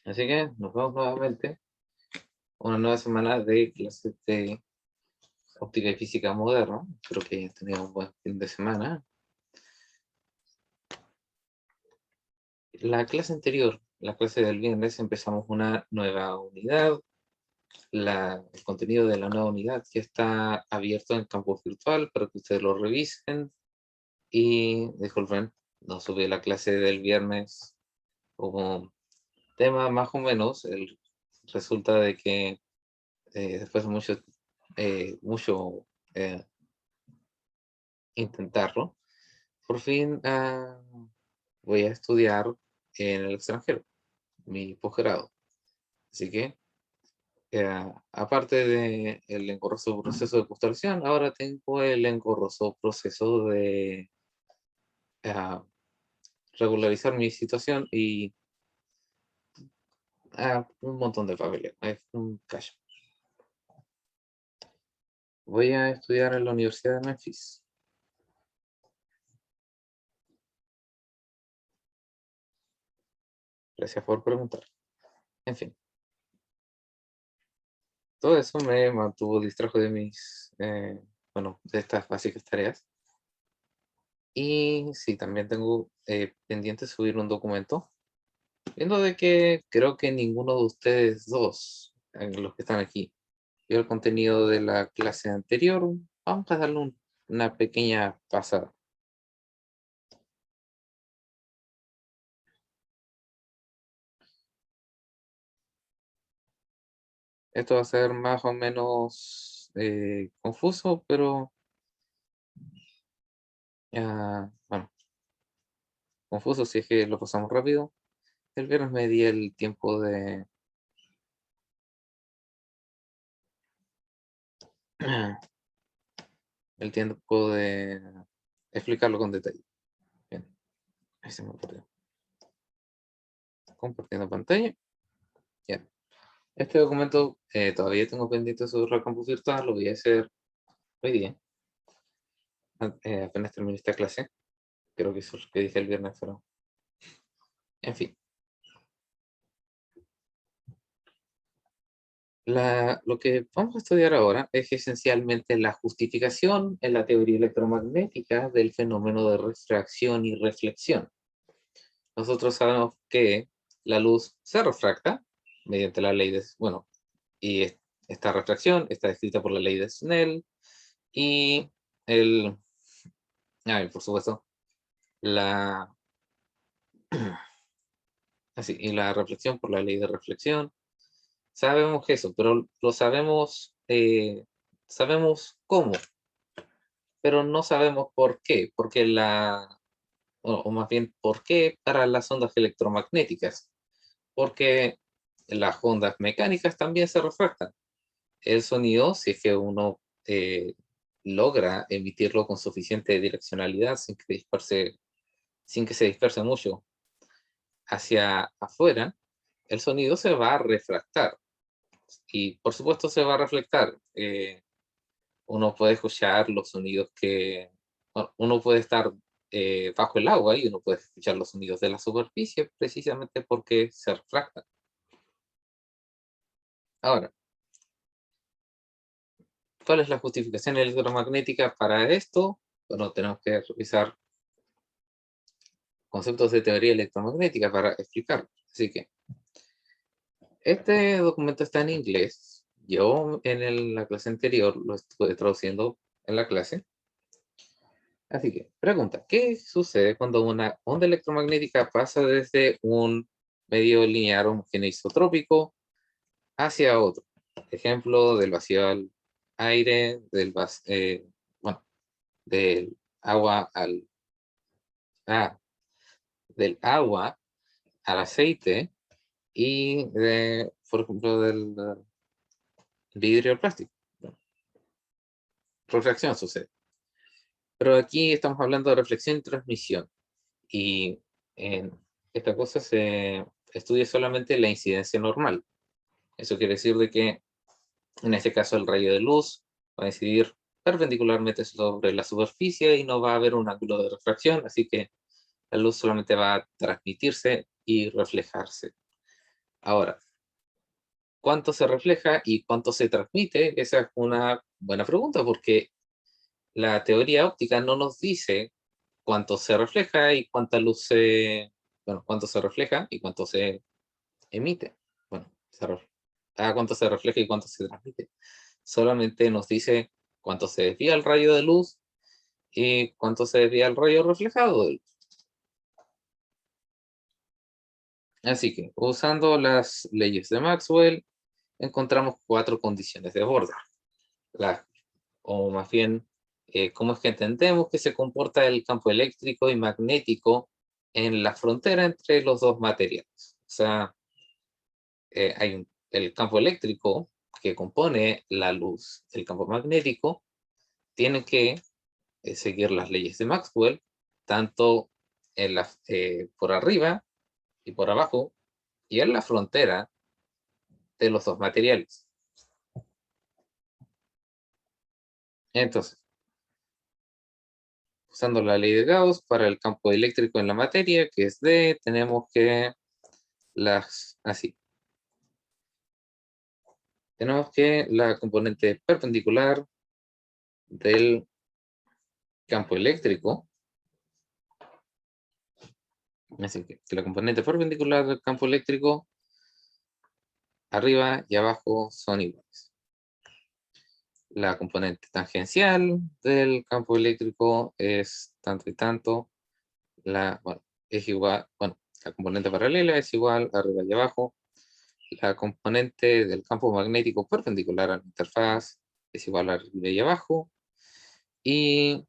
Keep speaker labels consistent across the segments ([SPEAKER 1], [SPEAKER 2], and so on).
[SPEAKER 1] Así que nos vemos nuevamente una nueva semana de clases de óptica y física moderna. Espero que hayan tenido un buen fin de semana. La clase anterior, la clase del viernes, empezamos una nueva unidad. El contenido de la nueva unidad ya está abierto en campus virtual para que ustedes lo revisen. Y disculpen, no subí la clase del viernes como tema más o menos. Resulta de que después de mucho intentarlo, por fin voy a estudiar en el extranjero, mi posgrado. Así que, aparte del engorroso proceso de postulación, ahora tengo el engorroso proceso de eh, regularizar mi situación y un montón de papeleo. Es un cacho. Voy a estudiar en la Universidad de Memphis. Gracias por preguntar. En fin. Todo eso me mantuvo distraído de de estas básicas tareas. Y sí, también tengo pendiente subir un documento, viendo de que creo que ninguno de ustedes dos, los que están aquí, vio el contenido de la clase anterior. Vamos a darle una pequeña pasada. Esto va a ser más o menos confuso, pero bueno, confuso si es que lo pasamos rápido. El viernes me di el tiempo de explicarlo con detalle. Bien, ahí se me ocurrió. Compartiendo pantalla. Bien. Este documento todavía tengo pendiente sobre el campus virtual, lo voy a hacer hoy día, apenas termine esta clase. Creo que eso es lo que dije el viernes, pero en fin. Lo que vamos a estudiar ahora es esencialmente la justificación en la teoría electromagnética del fenómeno de refracción y reflexión. Nosotros sabemos que la luz se refracta mediante la ley de, y esta refracción está descrita por la ley de Snell y el, por supuesto, la, y la reflexión por la ley de reflexión. Sabemos eso, pero lo sabemos cómo, pero no sabemos por qué, o más bien por qué para las ondas electromagnéticas, porque las ondas mecánicas también se refractan. El sonido, si es que uno logra emitirlo con suficiente direccionalidad sin que se disperse mucho hacia afuera, el sonido se va a refractar. Y por supuesto se va a reflectar. Uno puede escuchar los sonidos uno puede estar bajo el agua y uno puede escuchar los sonidos de la superficie precisamente porque se refractan. Ahora, ¿cuál es la justificación electromagnética para esto? Bueno, tenemos que revisar conceptos de teoría electromagnética para explicarlo. Así que, este documento está en inglés. Yo en la clase anterior lo estuve traduciendo en la clase. Así que, pregunta, ¿qué sucede cuando una onda electromagnética pasa desde un medio lineal homogéneo isotrópico hacia otro? Ejemplo, del vacío al aire, del agua ah, del agua al aceite y por ejemplo, del vidrio al plástico. Bueno, refracción sucede. Pero aquí estamos hablando de reflexión y transmisión. Y en esta cosa se estudia solamente la incidencia normal. Eso quiere decir de que en este caso el rayo de luz va a incidir perpendicularmente sobre la superficie y no va a haber un ángulo de refracción, así que la luz solamente va a transmitirse y reflejarse. Ahora, ¿cuánto se refleja y cuánto se transmite? Esa es una buena pregunta, porque la teoría óptica no nos dice cuánto se refleja y cuánta luz se... Bueno, cuánto se refleja y cuánto se emite. Bueno, cuánto se refleja y cuánto se transmite. Solamente nos dice cuánto se desvía el rayo de luz y cuánto se desvía el rayo reflejado de luz. Así que, usando las leyes de Maxwell, encontramos 4 condiciones de borde. O más bien, cómo es que entendemos que se comporta el campo eléctrico y magnético en la frontera entre los dos materiales. O sea, hay el campo eléctrico que compone la luz, el campo magnético, tiene que seguir las leyes de Maxwell, tanto por arriba y por abajo, y en la frontera de los dos materiales. Entonces, usando la ley de Gauss para el campo eléctrico en la materia, que es D, tenemos que tenemos que la componente perpendicular del campo eléctrico, así que la componente perpendicular del campo eléctrico arriba y abajo son iguales. La componente tangencial del campo eléctrico es tanto y tanto. Es igual, la componente paralela es igual arriba y abajo. La componente del campo magnético perpendicular a la interfaz es igual arriba y abajo. Y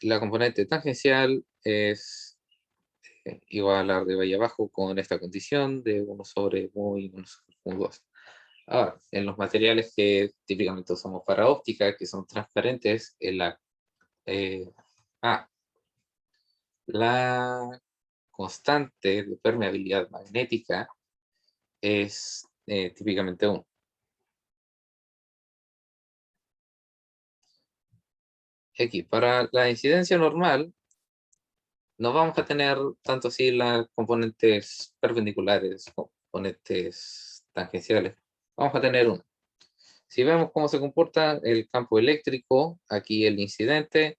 [SPEAKER 1] la componente tangencial es igual arriba y abajo con esta condición de 1 sobre mu y 1 sobre mu 2. Ahora, en los materiales que típicamente usamos para óptica, que son transparentes, eh, la constante de permeabilidad magnética es típicamente 1. Aquí, para la incidencia normal, no vamos a tener tanto así las componentes perpendiculares, componentes tangenciales. Vamos a tener 1. Si vemos cómo se comporta el campo eléctrico, aquí el incidente,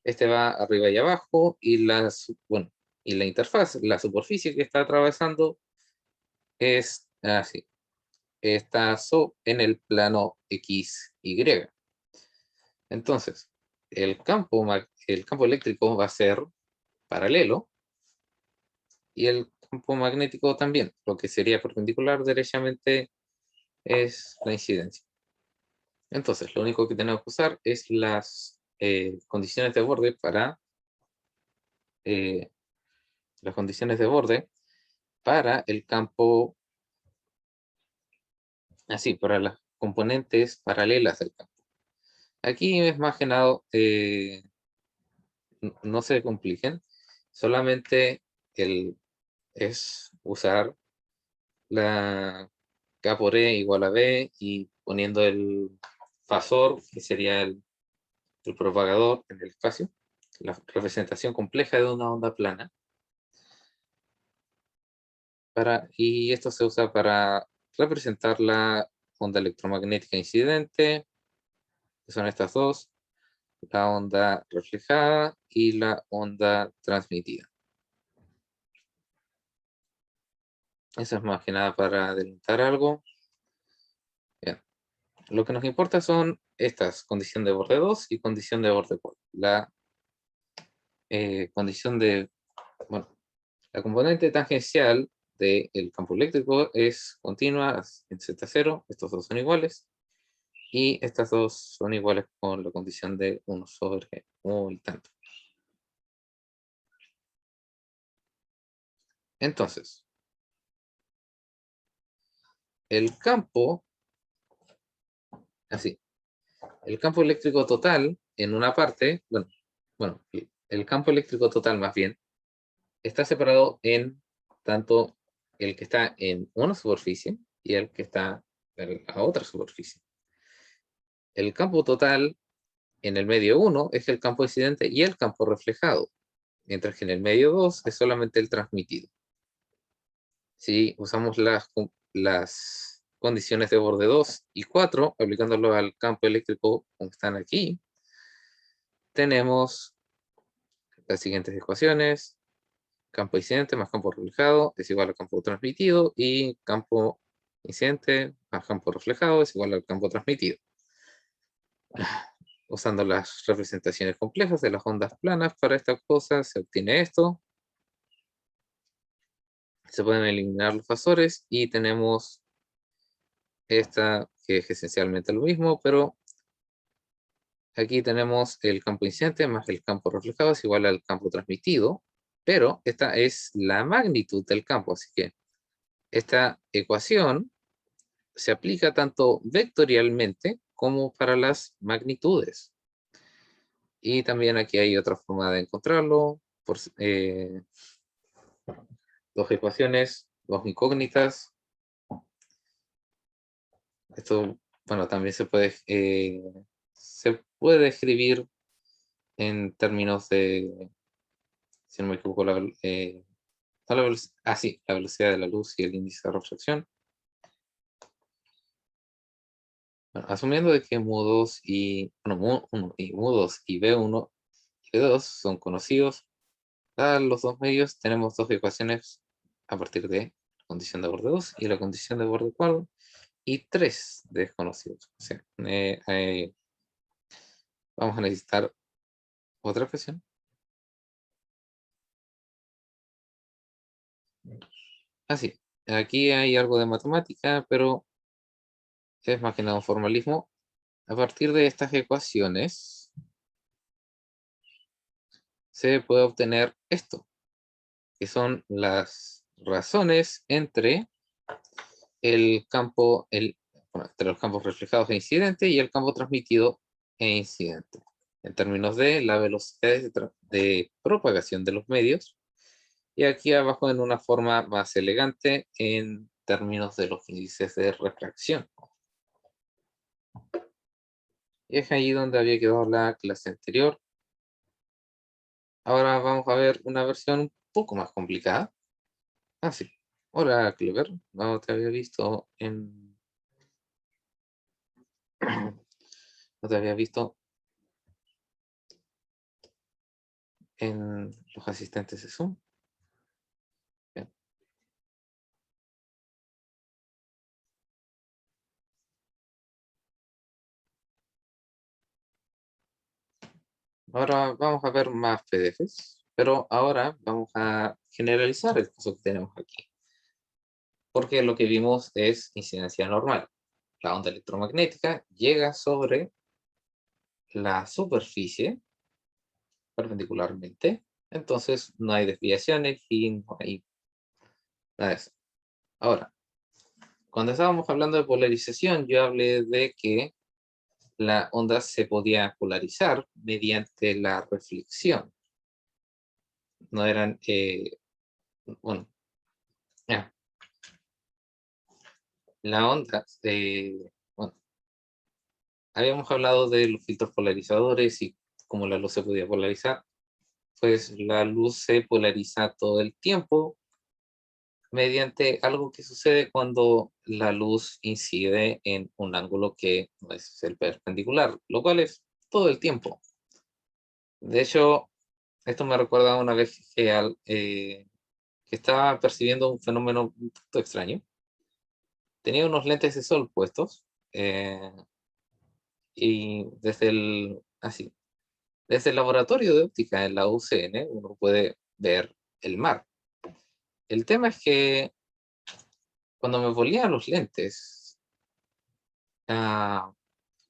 [SPEAKER 1] este va arriba y abajo, y y la interfaz, la superficie que está atravesando es así. Está en el plano XY. Entonces, el campo eléctrico va a ser paralelo y el campo magnético también. Lo que sería perpendicular derechamente es la incidencia. Entonces, lo único que tenemos que usar es las condiciones de borde eh, para el campo, así, para las componentes paralelas del campo. Aquí es más que nada, no se compliquen, solamente es usar la K por E igual a B y poniendo el fasor, que sería el propagador en el espacio, la representación compleja de una onda plana. Y esto se usa para representar la onda electromagnética incidente, que son estas dos, la onda reflejada y la onda transmitida. Eso es más que nada para adelantar algo. Bien. Lo que nos importa son estas, condición de borde 2 y condición de borde 4. La condición la componente tangencial del campo eléctrico es continua en Z0, estos dos son iguales, y estas dos son iguales con la condición de 1 sobre mu y tanto. Entonces, el campo, así, el campo eléctrico total en una parte, el campo eléctrico total más bien, está separado en tanto el que está en una superficie y el que está en la otra superficie. El campo total en el medio 1 es el campo incidente y el campo reflejado, mientras que en el medio 2 es solamente el transmitido. Si usamos las condiciones de borde 2 y 4, aplicándolo al campo eléctrico como están aquí, tenemos las siguientes ecuaciones. Campo incidente más campo reflejado es igual al campo transmitido, y campo incidente más campo reflejado es igual al campo transmitido. Usando las representaciones complejas de las ondas planas para esta cosa, se obtiene esto. Se pueden eliminar los fasores y tenemos esta, que es esencialmente lo mismo, pero aquí tenemos el campo incidente más el campo reflejado es igual al campo transmitido, pero esta es la magnitud del campo, así que esta ecuación se aplica tanto vectorialmente como para las magnitudes. Y también aquí hay otra forma de encontrarlo, por dos ecuaciones, dos incógnitas. Esto, bueno, también se puede escribir en términos de, si no me equivoco, sí, la velocidad de la luz y el índice de refracción. Bueno, asumiendo de que mu2 y, bueno, mu1 y mu2 y b1 y b2 son conocidos, dados los dos medios, tenemos dos ecuaciones a partir de la condición de borde 2 y la condición de borde 4, y tres desconocidos. O sea, vamos a necesitar otra ecuación. Así, aquí hay algo de matemática, pero es más que nada un formalismo. A partir de estas ecuaciones se puede obtener esto, que son las razones entre entre los campos reflejados e incidentes y el campo transmitido e incidente, en términos de la velocidad de propagación de los medios, y aquí abajo en una forma más elegante en términos de los índices de refracción. Y es ahí donde había quedado la clase anterior. Ahora vamos a ver una versión un poco más complicada. Ah, sí. Hola, Clever. No te había visto en... No te había visto en los asistentes de Zoom. Bien. Ahora vamos a ver más PDFs, pero ahora vamos a generalizar el caso que tenemos aquí, porque lo que vimos es incidencia normal. La onda electromagnética llega sobre la superficie perpendicularmente, entonces no hay desviaciones y no hay nada de eso. Ahora, cuando estábamos hablando de polarización, yo hablé de que la onda se podía polarizar mediante la reflexión. No eran, bueno, ya, la onda, bueno, habíamos hablado de los filtros polarizadores y cómo la luz se podía polarizar. Pues la luz se polariza todo el tiempo mediante algo que sucede cuando la luz incide en un ángulo que no es el perpendicular, lo cual es todo el tiempo. De hecho, esto me recuerda una vez que estaba percibiendo un fenómeno un poquito extraño. Tenía unos lentes de sol puestos, y desde el laboratorio de óptica en la UCN uno puede ver el mar. El tema es que cuando me volía los lentes, ah,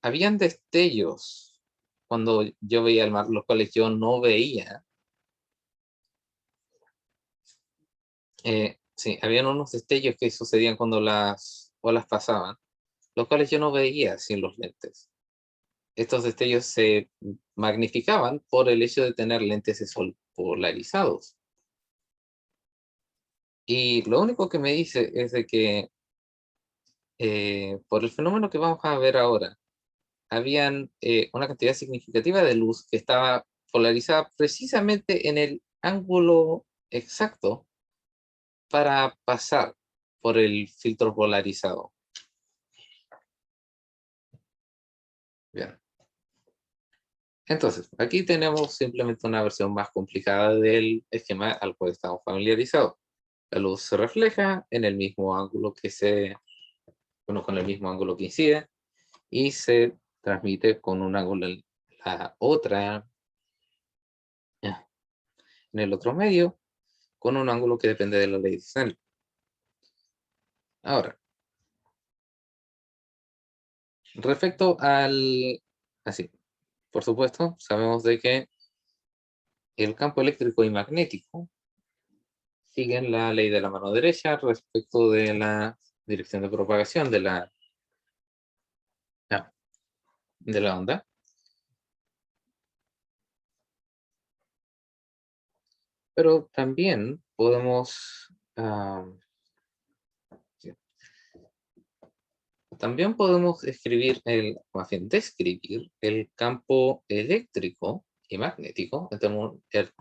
[SPEAKER 1] habían destellos cuando yo veía el mar, los cuales yo no veía. Sí, habían unos destellos que sucedían cuando las olas pasaban, los cuales yo no veía sin los lentes. Estos destellos se magnificaban por el hecho de tener lentes de sol polarizados. Y lo único que me dice es de que por el fenómeno que vamos a ver ahora, habían una cantidad significativa de luz que estaba polarizada precisamente en el ángulo exacto para pasar por el filtro polarizado. Bien. Entonces, aquí tenemos simplemente una versión más complicada del esquema al cual estamos familiarizados. La luz se refleja en el mismo ángulo bueno, con el mismo ángulo que incide y se transmite con un ángulo en la otra, en el otro medio, con un ángulo que depende de la ley de Snell. Ahora, respecto así, por supuesto, sabemos de que el campo eléctrico y magnético siguen la ley de la mano derecha respecto de la dirección de propagación de la onda. Pero también podemos, escribir más bien describir el campo eléctrico y magnético en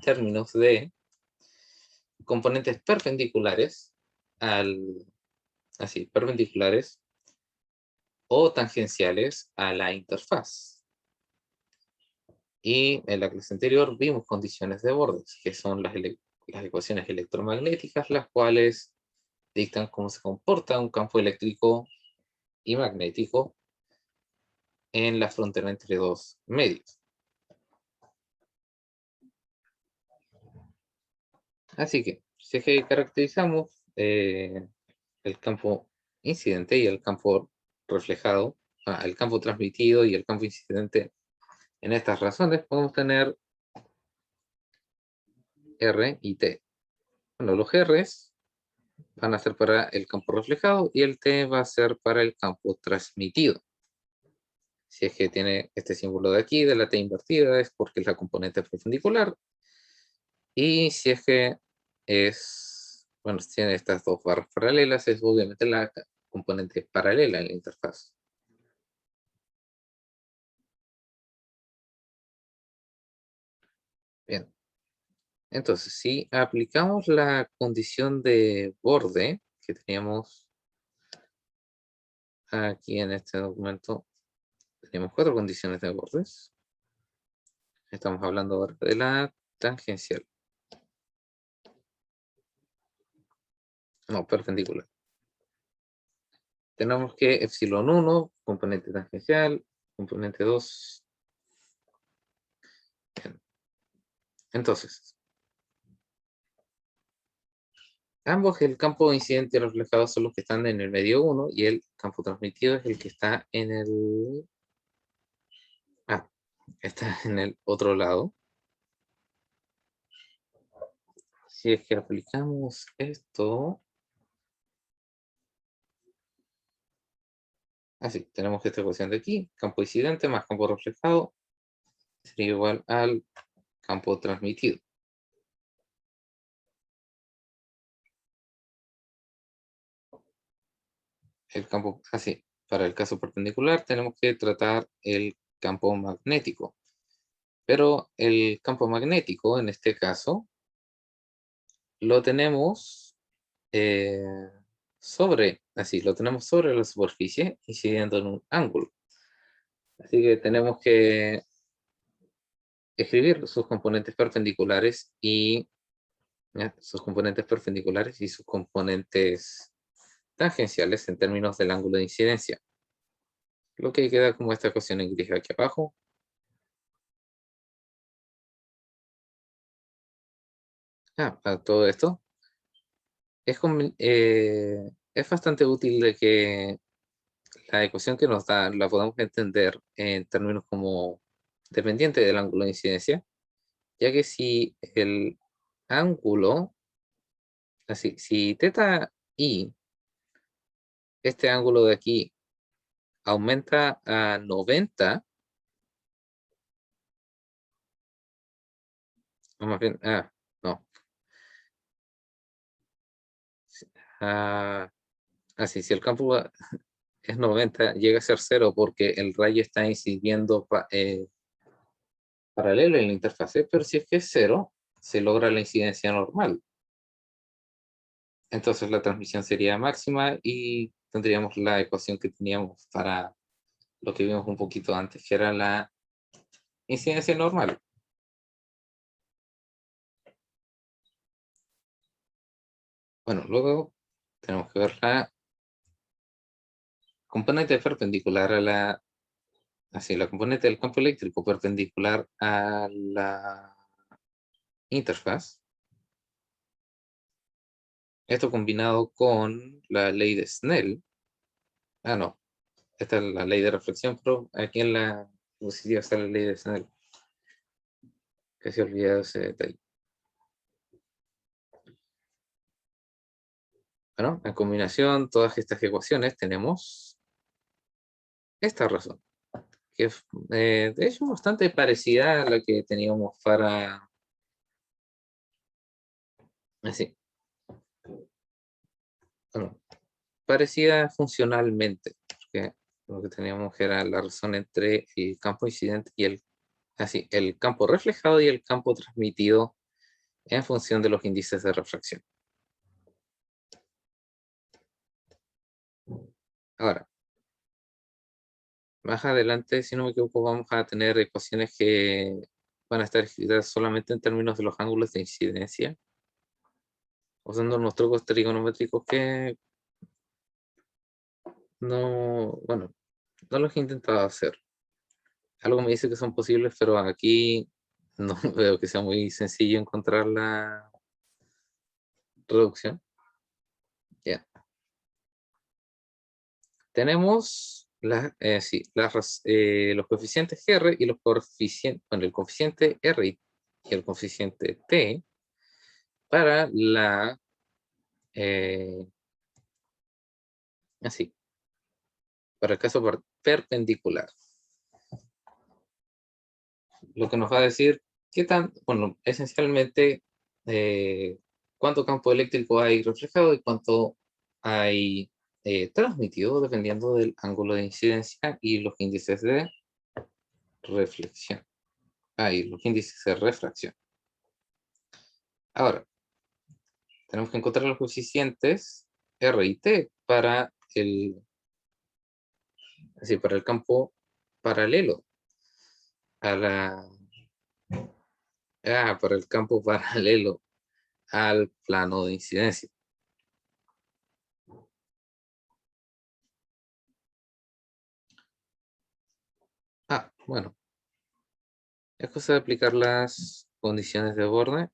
[SPEAKER 1] términos de componentes perpendiculares perpendiculares o tangenciales a la interfaz. Y en la clase anterior vimos condiciones de bordes, que son las ecuaciones electromagnéticas, las cuales dictan cómo se comporta un campo eléctrico y magnético en la frontera entre dos medios. Así que, si es que caracterizamos el campo incidente y el campo reflejado, el campo transmitido y el campo incidente en estas razones, podemos tener R y T. Bueno, los R's van a ser para el campo reflejado y el T va a ser para el campo transmitido. Si es que tiene este símbolo de aquí, de la T invertida, es porque es la componente perpendicular. Y si es que bueno, si tiene estas dos barras paralelas, es obviamente la componente paralela en la interfaz. Bien. Entonces, si aplicamos la condición de borde que teníamos aquí en este documento, tenemos 4 condiciones de bordes. Estamos hablando ahora de la tangencial. No, perpendicular. Tenemos que epsilon 1, componente tangencial, componente 2. Bien. Entonces, ambos, el campo incidente y reflejado, son los que están en el medio 1 y el campo transmitido es el que está en el... está en el otro lado. Si es que aplicamos esto... Así, tenemos esta ecuación de aquí, campo incidente más campo reflejado sería igual al campo transmitido. El campo, así, para el caso perpendicular tenemos que tratar el campo magnético. Pero el campo magnético, en este caso, lo tenemos lo tenemos sobre la superficie, incidiendo en un ángulo. Así que tenemos que escribir sus componentes perpendiculares y sus componentes tangenciales en términos del ángulo de incidencia. Lo que queda como esta ecuación en gris aquí abajo. Para todo esto, es bastante útil de que la ecuación que nos da la podamos entender en términos como dependiente del ángulo de incidencia, ya que si el ángulo, si teta i, este ángulo de aquí, aumenta a 90, o más bien, no, si el campo es 90, llega a ser 0 porque el rayo está incidiendo paralelo en la interfase, pero si es que es 0, se logra la incidencia normal. Entonces la transmisión sería máxima y tendríamos la ecuación que teníamos para lo que vimos un poquito antes, que era la incidencia normal. Bueno, luego tenemos que ver la componente perpendicular a la componente del campo eléctrico perpendicular a la interfaz. Esto combinado con la ley de Snell. Ah, no. Esta es la ley de reflexión, pero aquí en la diapositiva está la ley de Snell. Que se olvidó ese detalle. Bueno, en combinación, todas estas ecuaciones tenemos esta razón, que es de hecho bastante parecida a la que teníamos para... Así, bueno, parecida funcionalmente, porque lo que teníamos era la razón entre el campo incidente y el campo reflejado y el campo transmitido en función de los índices de refracción. Ahora, más adelante, si no me equivoco, vamos a tener ecuaciones que van a estar escritas solamente en términos de los ángulos de incidencia, usando unos trucos trigonométricos que no, bueno, no los he intentado hacer. Algo me dice que son posibles, pero aquí no veo que sea muy sencillo encontrar la reducción. Ya. Tenemos los coeficientes R y los coeficientes, bueno, el coeficiente R y el coeficiente T para eh, así, para el caso perpendicular. Lo que nos va a decir qué tan, bueno, esencialmente cuánto campo eléctrico hay reflejado y cuánto hay transmitido dependiendo del ángulo de incidencia y los índices de reflexión. Y los índices de refracción. Ahora, tenemos que encontrar los coeficientes R y T para el campo paralelo a para el campo paralelo al plano de incidencia. Bueno, es cosa de aplicar las condiciones de borde.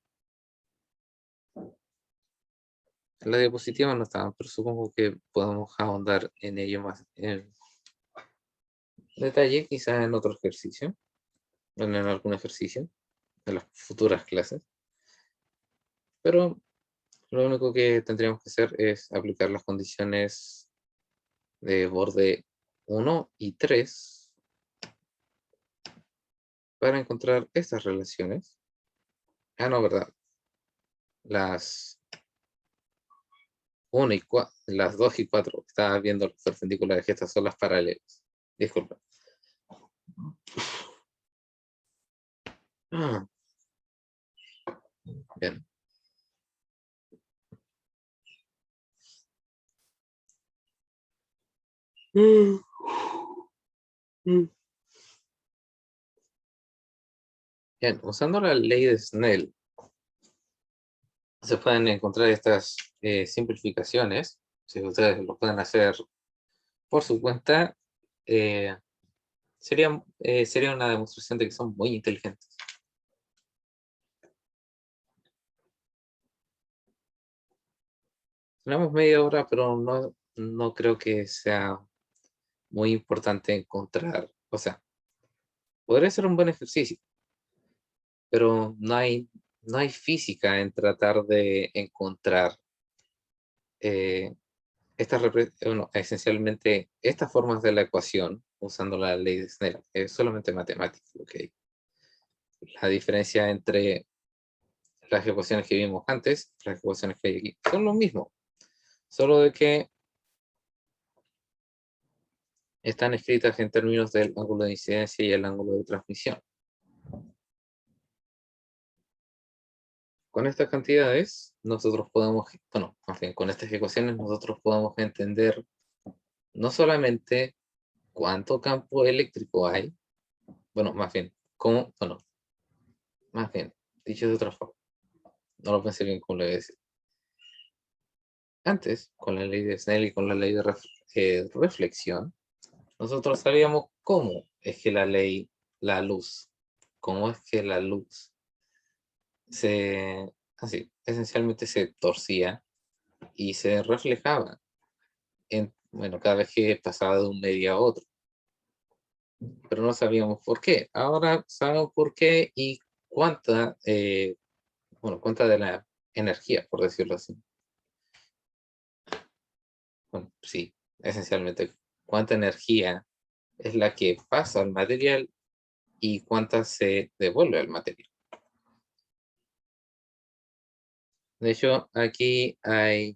[SPEAKER 1] En la diapositiva no estaban, pero supongo que podemos ahondar en ello más en detalle, quizás en otro ejercicio, en algún ejercicio, en las futuras clases. Pero lo único que tendríamos que hacer es aplicar las condiciones de borde 1 y 3 para encontrar estas relaciones. No, ¿verdad? Las 1 y 4, las 2 y 4, estaba viendo los perpendiculares, que estas son las paralelas. Disculpa. Bien. Bien, usando la ley de Snell, se pueden encontrar estas simplificaciones. Si ustedes lo pueden hacer por su cuenta, eh, sería una demostración de que son muy inteligentes. Tenemos media hora, pero no creo que sea muy importante encontrar. O sea, podría ser un buen ejercicio, pero no hay física en tratar de encontrar eh, esencialmente estas formas de la ecuación usando la ley de Snell. Es solamente matemática lo que hay. La diferencia entre las ecuaciones que vimos antes y las ecuaciones que hay aquí son lo mismo, solo de que están escritas en términos del ángulo de incidencia y el ángulo de transmisión. con estas cantidades, nosotros podemos, bueno, más bien, con estas ecuaciones nosotros podemos entender no solamente cuánto campo eléctrico hay, bueno, más bien, cómo, bueno, más bien, dicho de otra forma, no lo pensé bien cómo le voy a decir. Antes, con la ley de Snell y con la ley de reflexión, nosotros sabíamos cómo es que la luz, cómo es que la luz así, esencialmente se torcía y se reflejaba bueno, cada vez que pasaba de un medio a otro. Pero no sabíamos por qué. Ahora sabemos por qué y cuánta de la energía, por decirlo así. Bueno, sí, esencialmente, cuánta energía es la que pasa al material y cuánta se devuelve al material. De hecho, aquí hay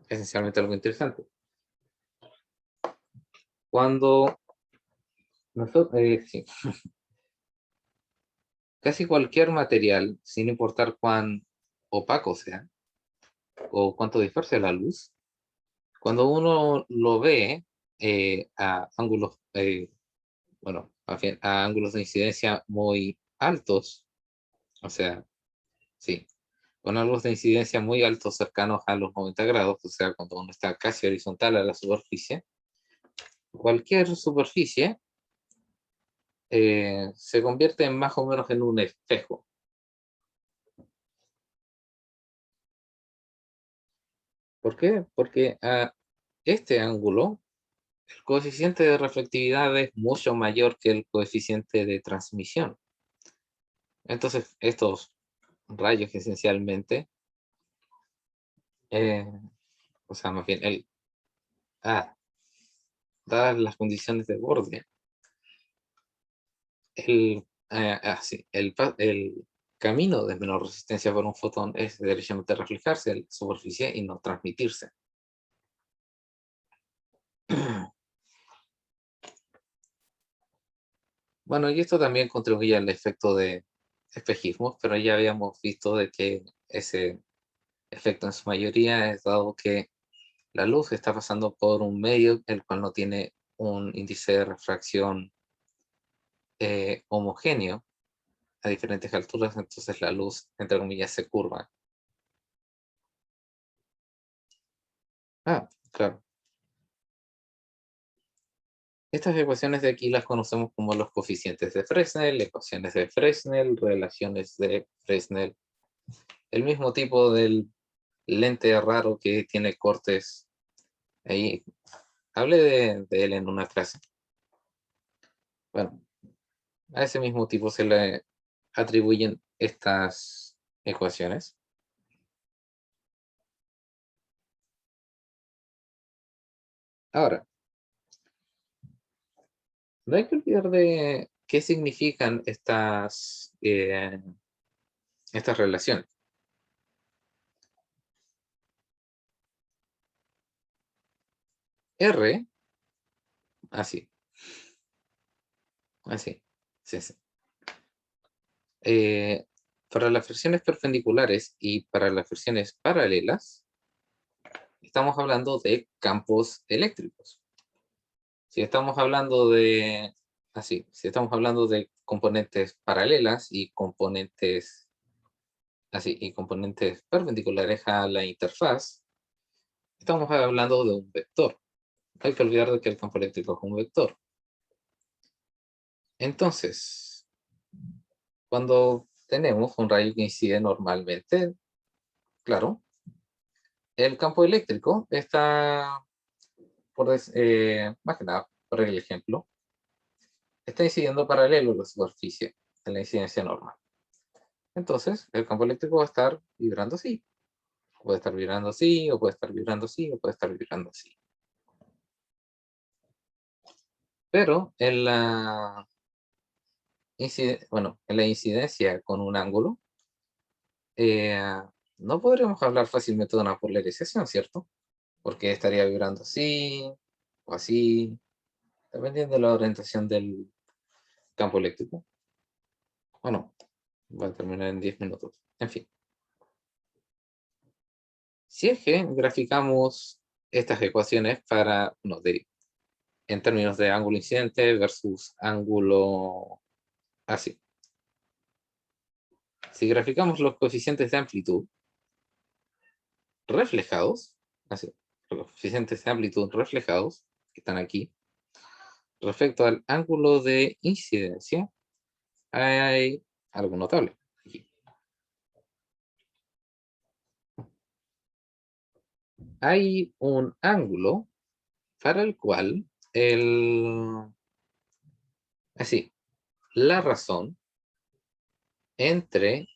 [SPEAKER 1] esencialmente algo interesante. Cuando nosotros, sí, casi cualquier material, sin importar cuán opaco sea o cuánto disperse la luz, cuando uno lo ve a ángulos, bueno, más bien, a ángulos de incidencia muy altos, o sea, sí, con ángulos de incidencia muy altos cercanos a los 90 grados, o sea, cuando uno está casi horizontal a la superficie, cualquier superficie se convierte más o menos en un espejo. ¿Por qué? Porque a este ángulo, el coeficiente de reflectividad es mucho mayor que el coeficiente de transmisión. Entonces, estos rayos esencialmente, eh, o sea, más bien, dadas las condiciones de borde, sí, el camino de menor resistencia por un fotón es derechamente reflejarse en la superficie y no transmitirse. Bueno, y esto también contribuye al efecto de espejismo, pero ya habíamos visto de que ese efecto en su mayoría es dado que la luz está pasando por un medio el cual no tiene un índice de refracción homogéneo a diferentes alturas, entonces la luz, entre comillas, se curva. Claro. Estas ecuaciones de aquí las conocemos como los coeficientes de Fresnel, ecuaciones de Fresnel, relaciones de Fresnel. El mismo tipo del lente raro que tiene cortes. Ahí hablé de él en una clase. Bueno, a ese mismo tipo se le atribuyen estas ecuaciones. Ahora, no hay que olvidar de qué significan estas relaciones. R, así, así, sí, sí. Eh, para las fricciones perpendiculares y para las fricciones paralelas, estamos hablando de campos eléctricos. Si estamos hablando si estamos hablando de componentes paralelas y componentes perpendiculares a la interfaz, estamos hablando de un vector. Hay que olvidar de que el campo eléctrico es un vector. Entonces, cuando tenemos un rayo que incide normalmente, claro, el campo eléctrico está, más que nada, por el ejemplo, está incidiendo paralelo a la superficie de la incidencia normal. Entonces, el campo eléctrico va a estar vibrando así. Puede estar vibrando así, o puede estar vibrando así, o puede estar vibrando así. Pero en la incidencia con un ángulo, eh, no podríamos hablar fácilmente de una polarización, ¿cierto? Porque estaría vibrando así, o así, dependiendo de la orientación del campo eléctrico. Bueno, va a terminar en 10 minutos. En fin. Si es que graficamos estas ecuaciones para, no, en términos de ángulo incidente versus ángulo así. Si graficamos los coeficientes de amplitud reflejados, así, los coeficientes de amplitud reflejados, que están aquí, respecto al ángulo de incidencia, hay algo notable aquí. Hay un ángulo para el cual así, la razón entre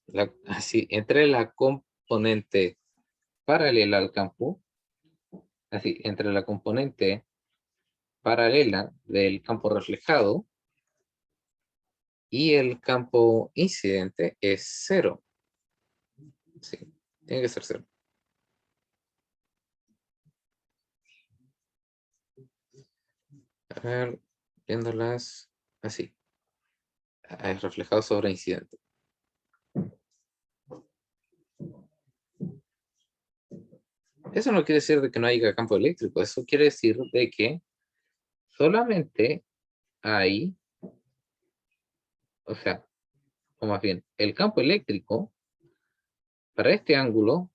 [SPEAKER 1] entre la componente paralela al campo, así, entre la componente paralela del campo reflejado y el campo incidente es cero. Sí, tiene que ser cero. A ver, viéndolas así. Es reflejado sobre incidente. Eso no quiere decir de que no haya campo eléctrico. Eso quiere decir de que solamente hay, o sea, o más bien, el campo eléctrico para este ángulo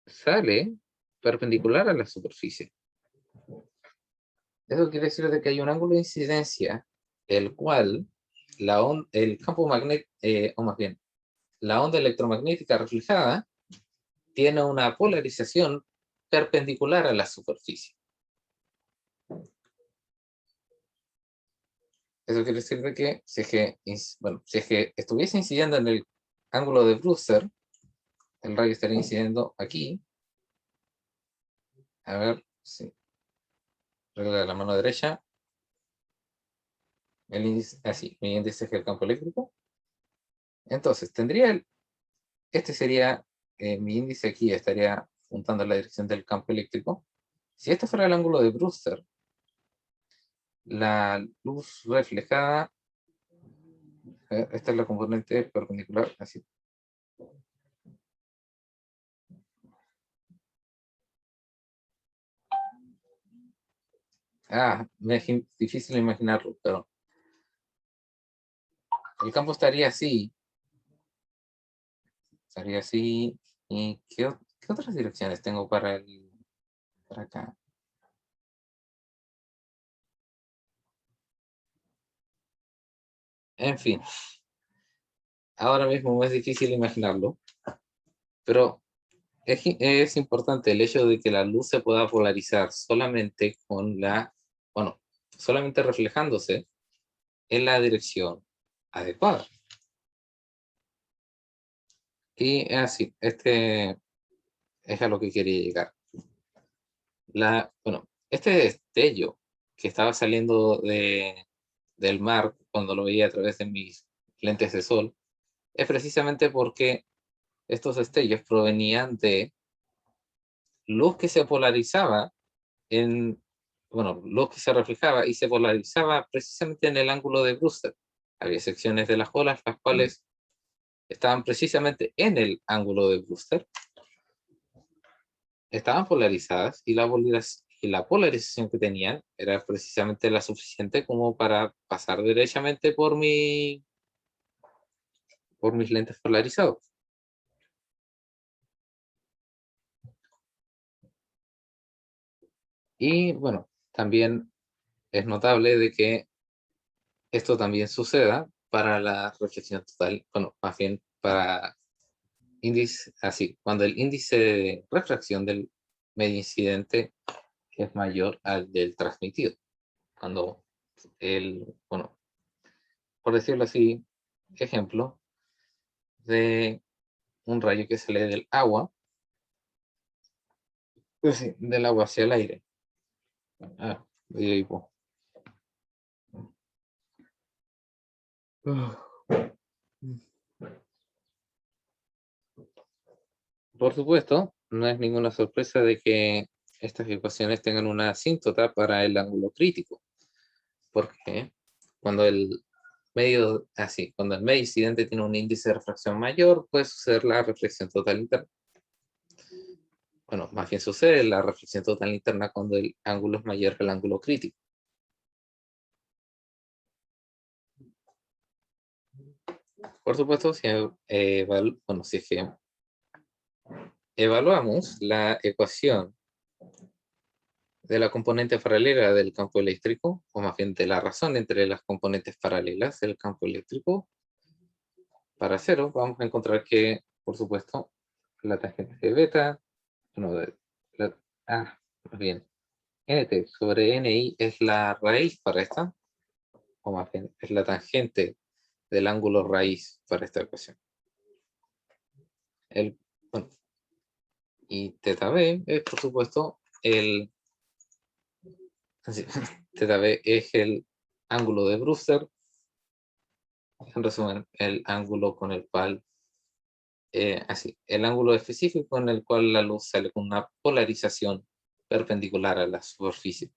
[SPEAKER 1] sale perpendicular a la superficie. Eso quiere decir de que hay un ángulo de incidencia, el cual el campo magnético, o más bien, la onda electromagnética reflejada tiene una polarización perpendicular a la superficie. Eso quiere decir de que si es que estuviese incidiendo en el ángulo de Brewster, el rayo estaría incidiendo aquí. A ver, sí. Regla de la mano derecha. El índice, así, mi índice es el campo eléctrico. Entonces, este sería, mi índice aquí estaría apuntando a la dirección del campo eléctrico. Si este fuera el ángulo de Brewster, la luz reflejada, esta es la componente perpendicular, así. Me es difícil imaginarlo, pero el campo estaría así. Estaría así. ¿Y qué otras direcciones tengo para acá? En fin, ahora mismo es difícil imaginarlo, pero es importante el hecho de que la luz se pueda polarizar solamente bueno, solamente reflejándose en la dirección adecuada. Y así, este es a lo que quería llegar. Bueno, este destello que estaba saliendo del mar cuando lo veía a través de mis lentes de sol, es precisamente porque estos destellos provenían de luz que se polarizaba luz que se reflejaba y se polarizaba precisamente en el ángulo de Brewster. Había secciones de las olas las cuales estaban precisamente en el ángulo de Brewster, estaban polarizadas y la polarización que tenían era precisamente la suficiente como para pasar derechamente por mis lentes polarizados. Y bueno, también es notable de que esto también suceda para la reflexión total, bueno, más bien para índice, así, cuando el índice de refracción del medio incidente es mayor al del transmitido. Cuando bueno, por decirlo así, ejemplo de un rayo que sale del agua, pues sí, del agua hacia el aire. Ah, y por supuesto, no es ninguna sorpresa de que estas ecuaciones tengan una asíntota para el ángulo crítico, porque cuando cuando el medio incidente tiene un índice de refracción mayor, puede suceder la reflexión total interna. bueno, más bien sucede la reflexión total interna cuando el ángulo es mayor que el ángulo crítico. Por supuesto, si es que evaluamos la ecuación de la componente paralela del campo eléctrico, o más bien de la razón entre las componentes paralelas del campo eléctrico, para cero, vamos a encontrar que, por supuesto, la tangente de beta, bueno, más bien, nt sobre ni es la raíz para esta, o más bien, es la tangente del ángulo raíz para esta ecuación. Bueno, y teta b es, por supuesto, teta b es el ángulo de Brewster, en resumen, el ángulo con el cual, el ángulo específico en el cual la luz sale con una polarización perpendicular a la superficie.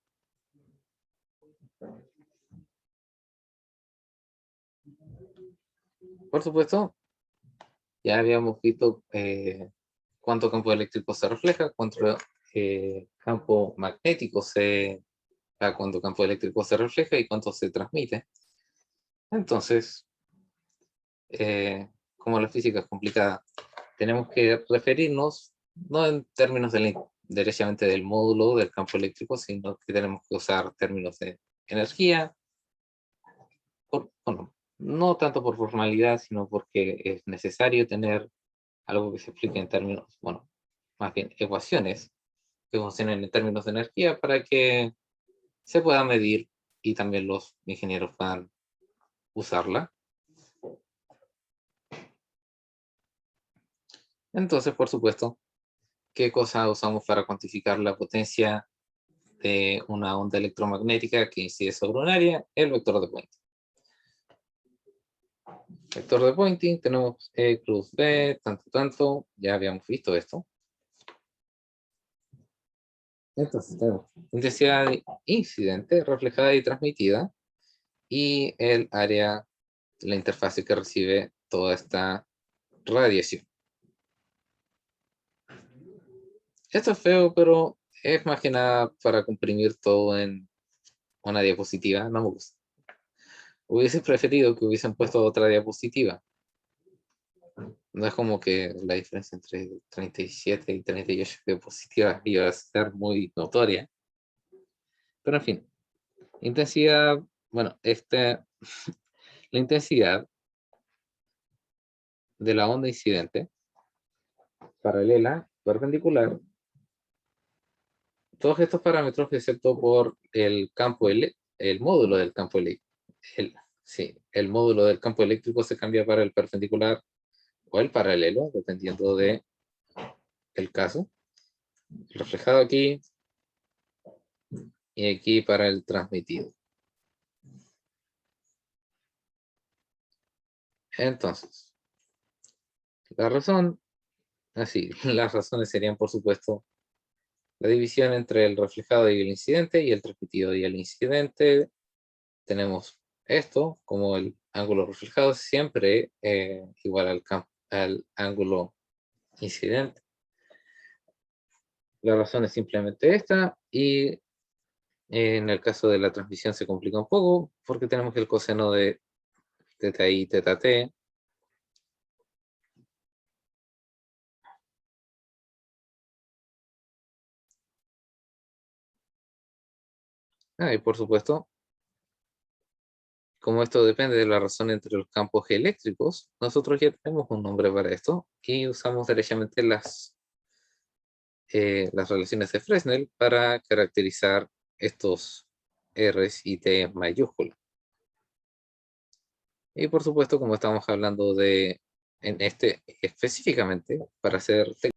[SPEAKER 1] Por supuesto, ya habíamos visto cuánto campo eléctrico se refleja, cuánto campo magnético cuánto campo eléctrico se refleja y cuánto se transmite. Entonces, como la física es complicada, tenemos que referirnos no en términos derechamente del módulo del campo eléctrico, sino que tenemos que usar términos de energía, bueno, no tanto por formalidad, sino porque es necesario tener algo que se explique en términos, bueno, más bien ecuaciones que funcionen en términos de energía para que se pueda medir y también los ingenieros puedan usarla. Entonces, por supuesto, ¿qué cosa usamos para cuantificar la potencia de una onda electromagnética que incide sobre un área? El vector de Poynting. Vector de Poynting, tenemos E cruz B, tanto, ya habíamos visto esto. Entonces tenemos intensidad incidente, reflejada y transmitida, y el área, la interfase que recibe toda esta radiación. Esto es feo, pero es más que nada para comprimir todo en una diapositiva, no me gusta. Hubiese preferido que hubiesen puesto otra diapositiva. No es como que la diferencia entre 37 y 38 diapositivas iba a ser muy notoria. Pero en fin, intensidad, bueno, la intensidad de la onda incidente, paralela, perpendicular, todos estos parámetros, excepto por el campo, el módulo del campo eléctrico. El módulo del campo eléctrico se cambia para el perpendicular o el paralelo, dependiendo de el caso. Reflejado aquí y aquí para el transmitido. Entonces, la razón, las razones serían, por supuesto, la división entre el reflejado y el incidente, y el transmitido y el incidente. Tenemos esto como el ángulo reflejado siempre igual al ángulo incidente. La razón es simplemente esta, y en el caso de la transmisión se complica un poco porque tenemos que el coseno de teta i, teta t. Y por supuesto, como esto depende de la razón entre los campos eléctricos, nosotros ya tenemos un nombre para esto y usamos derechamente las relaciones de Fresnel para caracterizar estos R's y T mayúsculas. Y por supuesto, como estamos hablando en este específicamente, para hacer